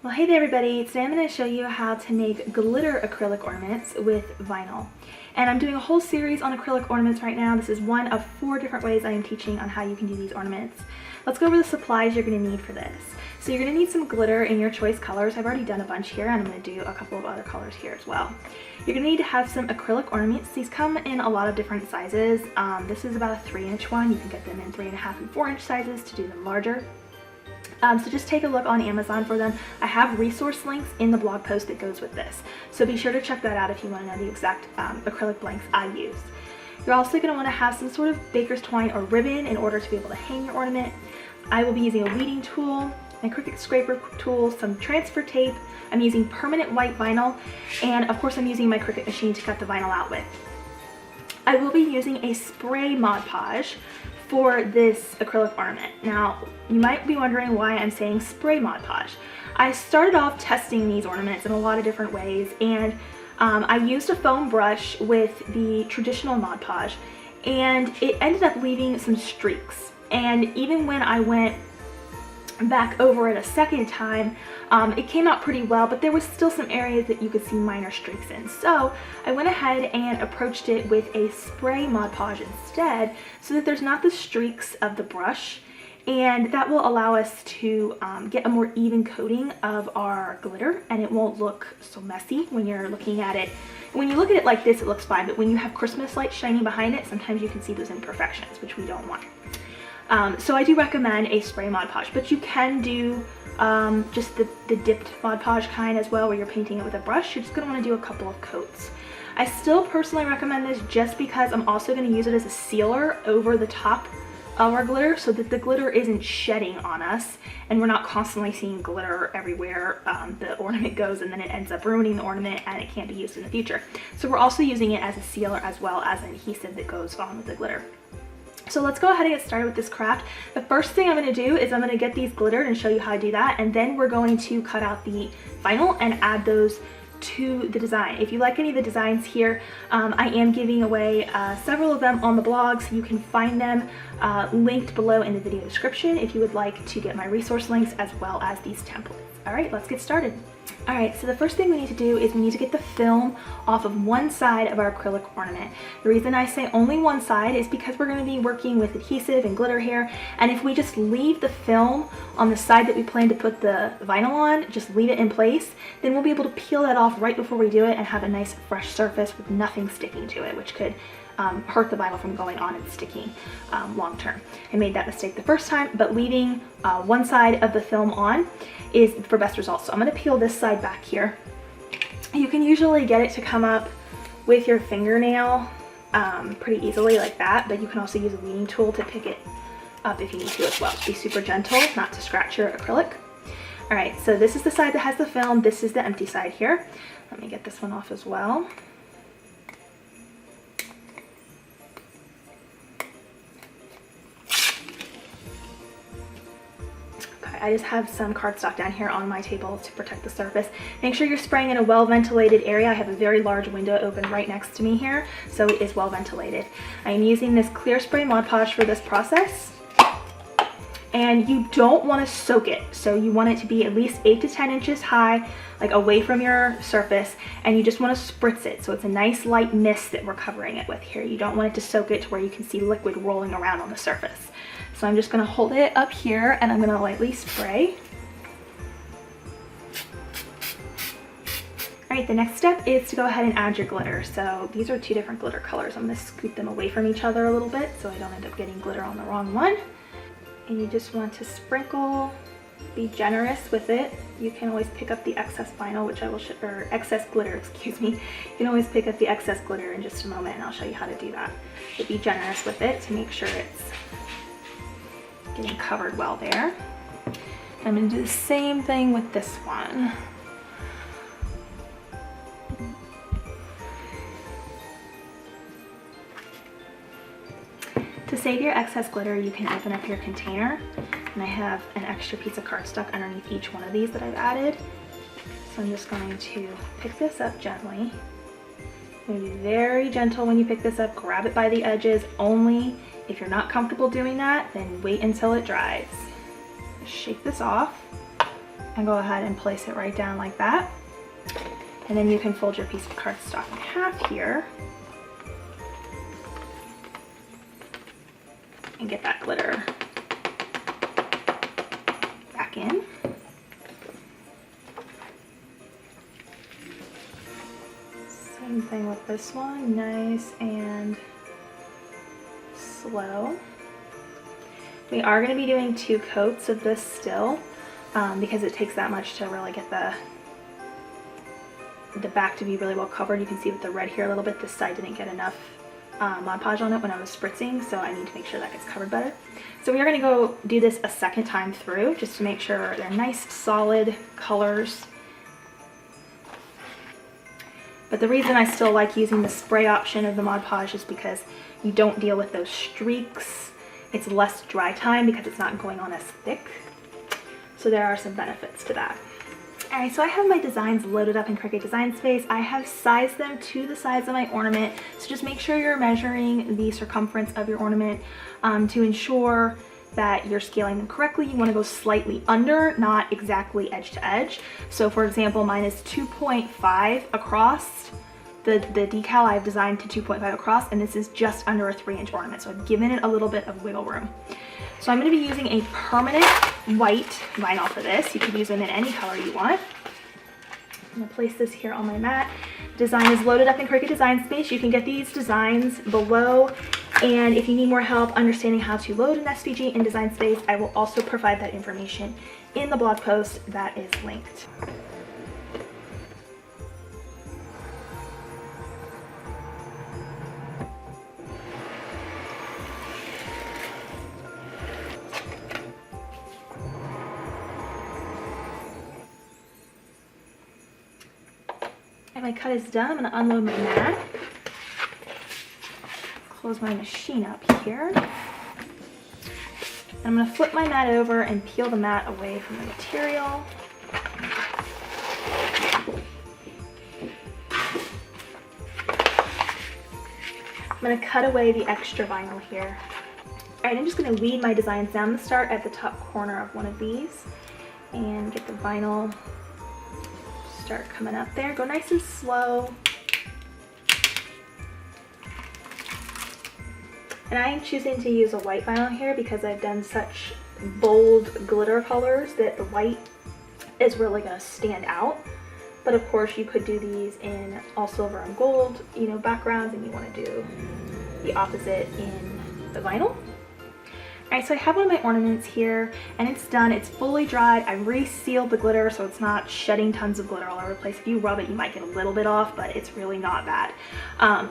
Well, hey there everybody. Today I'm going to show you how to make glitter acrylic ornaments with vinyl. And I'm doing a whole series on acrylic ornaments right now. This is one of 4 different ways I am teaching on how you can do these ornaments. Let's go over the supplies you're going to need for this. So you're going to need some glitter in your choice colors. I've already done a bunch here and I'm going to do a couple of other colors here as well. You're going to need to have some acrylic ornaments. These come in a lot of different sizes. This is about a 3-inch one. You can get them in 3.5 and 4-inch sizes to do them larger. So just take a look on Amazon for them. I have resource links in the blog post that goes with this. So be sure to check that out if you want to know the exact acrylic blanks I use. You're also going to want to have some sort of baker's twine or ribbon in order to be able to hang your ornament. I will be using a weeding tool, my Cricut scraper tool, some transfer tape. I'm using permanent white vinyl, and of course I'm using my Cricut machine to cut the vinyl out with. I will be using a spray Mod Podge for this acrylic ornament. Now, you might be wondering why I'm saying spray Mod Podge. I started off testing these ornaments in a lot of different ways, and I used a foam brush with the traditional Mod Podge, and it ended up leaving some streaks. And even when I went back over it a second time, it came out pretty well, but there was still some areas that you could see minor streaks in. So I went ahead and approached it with a spray Mod Podge instead, so that there's not the streaks of the brush, and that will allow us to get a more even coating of our glitter, and it won't look so messy when you're looking at it. When you look at it like this, it looks fine, but when you have Christmas lights shining behind it, sometimes you can see those imperfections, which we don't want. So I do recommend a spray Mod Podge, but you can do just the dipped Mod Podge kind as well, where you're painting it with a brush. You're just going to want to do a couple of coats. I still personally recommend this just because I'm also going to use it as a sealer over the top of our glitter, so that the glitter isn't shedding on us and we're not constantly seeing glitter everywhere the ornament goes, and then it ends up ruining the ornament and it can't be used in the future. So we're also using it as a sealer as well as an adhesive that goes on with the glitter. So let's go ahead and get started with this craft. The first thing I'm going to do is I'm going to get these glittered and show you how to do that, and then we're going to cut out the vinyl and add those to the design. If you like any of the designs here, I am giving away several of them on the blog, so you can find them linked below in the video description if you would like to get my resource links as well as these templates. Alright, let's get started. Alright, so the first thing we need to do is we need to get the film off of one side of our acrylic ornament. The reason I say only one side is because we're going to be working with adhesive and glitter here, and if we just leave the film on the side that we plan to put the vinyl on, just leave it in place, then we'll be able to peel that off right before we do it and have a nice fresh surface with nothing sticking to it, which could hurt the vinyl from going on and sticking long term. I made that mistake the first time, but leaving one side of the film on is for best results. So I'm going to peel this side back here. You can usually get it to come up with your fingernail pretty easily like that, but you can also use a weeding tool to pick it up if you need to as well. Be super gentle not to scratch your acrylic. Alright, so this is the side that has the film, this is the empty side here. Let me get this one off as well. I just have some cardstock down here on my table to protect the surface. Make sure you're spraying in a well-ventilated area. I have a very large window open right next to me here, so it is well-ventilated. I am using this clear spray Mod Podge for this process. And you don't want to soak it, so you want it to be at least 8 to 10 inches high, like away from your surface, and you just want to spritz it so it's a nice light mist that we're covering it with here. You don't want it to soak it to where you can see liquid rolling around on the surface. So I'm just going to hold it up here and I'm going to lightly spray. Alright, the next step is to go ahead and add your glitter. So these are 2 different glitter colors. I'm going to scoot them away from each other a little bit so I don't end up getting glitter on the wrong one. And you just want to sprinkle, be generous with it. You can always pick up the excess vinyl, which I will show, or excess glitter, excuse me. You can always pick up the excess glitter in just a moment and I'll show you how to do that. But be generous with it to make sure it's getting covered well there. I'm going to do the same thing with this one. To save your excess glitter, you can open up your container, and I have an extra piece of cardstock underneath each one of these that I've added. So I'm just going to pick this up gently. You're going to be very gentle when you pick this up. Grab it by the edges only. If you're not comfortable doing that, then wait until it dries. Shake this off. and go ahead and place it right down like that. And then you can fold your piece of cardstock in half here and get that glitter back in. Same thing with this one, nice and slow. We are going to be doing 2 coats of this still because it takes that much to really get the back to be really well covered. You can see with the red here a little bit, this side didn't get enough Mod Podge on it when I was spritzing, so I need to make sure that gets covered better. So we are going to go do this a second time through just to make sure they're nice solid colors. But the reason I still like using the spray option of the Mod Podge is because you don't deal with those streaks. It's less dry time because it's not going on as thick. So there are some benefits to that. Alright, so I have my designs loaded up in Cricut Design Space. I have sized them to the size of my ornament. So just make sure you're measuring the circumference of your ornament to ensure that you're scaling them correctly. You want to go slightly under, not exactly edge to edge. So for example, mine is 2.5 across. The decal I've designed to 2.5 across, and this is just under a 3-inch ornament. So I've given it a little bit of wiggle room. So I'm going to be using a permanent white vinyl for this. You could use them in any color you want. I'm going to place this here on my mat. Design is loaded up in Cricut Design Space. You can get these designs below. And if you need more help understanding how to load an SVG in Design Space, I will also provide that information in the blog post that is linked. My cut is done. I'm going to unload my mat, close my machine up here. I'm going to flip my mat over and peel the mat away from the material. I'm going to cut away the extra vinyl here. Alright, I'm just going to weed my designs down. I'm going to start at the top corner of one of these and get the vinyl start coming up there. Go nice and slow. And I am choosing to use a white vinyl here because I've done such bold glitter colors that the white is really going to stand out. But of course you could do these in all silver and gold, you know, backgrounds, and you want to do the opposite in the vinyl. Alright, so I have one of my ornaments here, and it's done. It's fully dried. I resealed the glitter so it's not shedding tons of glitter all over the place. If you rub it, you might get a little bit off, but it's really not bad.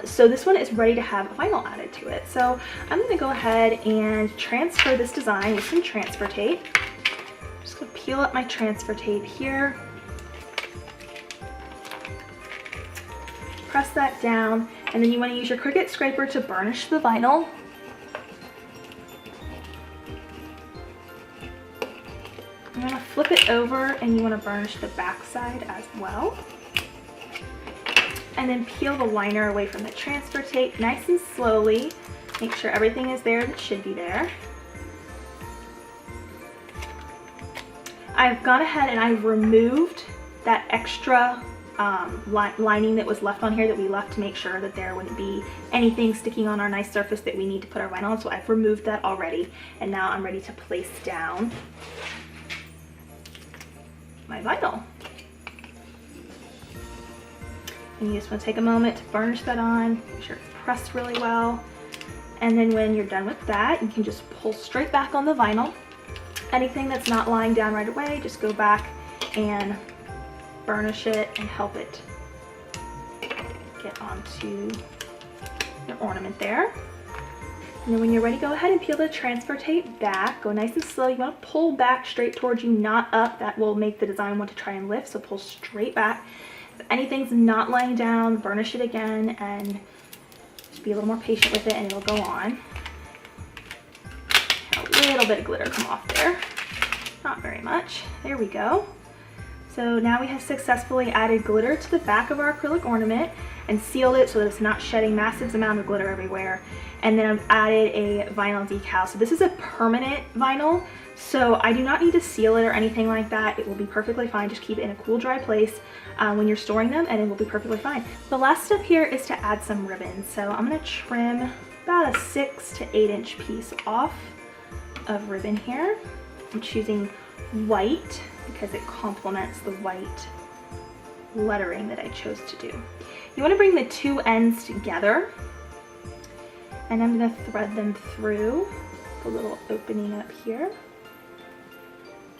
So this one is ready to have vinyl added to it. So I'm going to go ahead and transfer this design with some transfer tape. I'm just going to peel up my transfer tape here. Press that down, and then you want to use your Cricut scraper to burnish the vinyl. I'm going to flip it over, and you want to burnish the back side as well. And then peel the liner away from the transfer tape nice and slowly. Make sure everything is there that should be there. I've gone ahead and I've removed that extra lining that was left on here that we left to make sure that there wouldn't be anything sticking on our nice surface that we need to put our vinyl on. So I've removed that already, and now I'm ready to place down my vinyl. And you just want to take a moment to burnish that on, make sure it's pressed really well. And then when you're done with that, you can just pull straight back on the vinyl. Anything that's not lying down right away, just go back and burnish it and help it get onto your ornament there. And then when you're ready, go ahead and peel the transfer tape back. Go nice and slow. You want to pull back straight towards you, not up. That will make the design want to try and lift, so pull straight back. If anything's not lying down, burnish it again and just be a little more patient with it, and it'll go on. A little bit of glitter come off there. Not very much. There we go. So So now we have successfully added glitter to the back of our acrylic ornament and sealed it so that it's not shedding massive amounts of glitter everywhere. And then I've added a vinyl decal. So this is a permanent vinyl, so I do not need to seal it or anything like that. It will be perfectly fine. Just keep it in a cool, dry place when you're storing them, and it will be perfectly fine. The last step here is to add some ribbon. So I'm gonna trim about a 6 to 8 inch piece off of ribbon here. I'm choosing white because it complements the white lettering that I chose to do. You want to bring the two ends together, and I'm going to thread them through the little opening up here.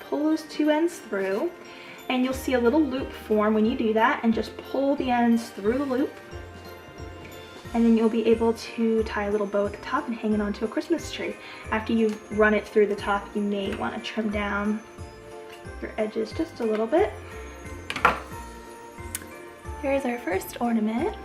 Pull those two ends through, and you'll see a little loop form when you do that, and just pull the ends through the loop, and then you'll be able to tie a little bow at the top and hang it onto a Christmas tree. After you run it through the top, you may want to trim down your edges just a little bit. Here's our first ornament.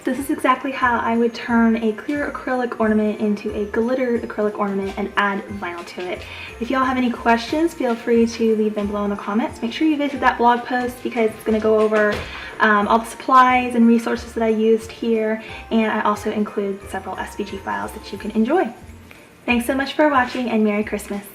This is exactly how I would turn a clear acrylic ornament into a glittered acrylic ornament and add vinyl to it. If y'all have any questions, feel free to leave them below in the comments. Make sure you visit that blog post because it's going to go over all the supplies and resources that I used here, and I also include several SVG files that you can enjoy. Thanks so much for watching, and Merry Christmas!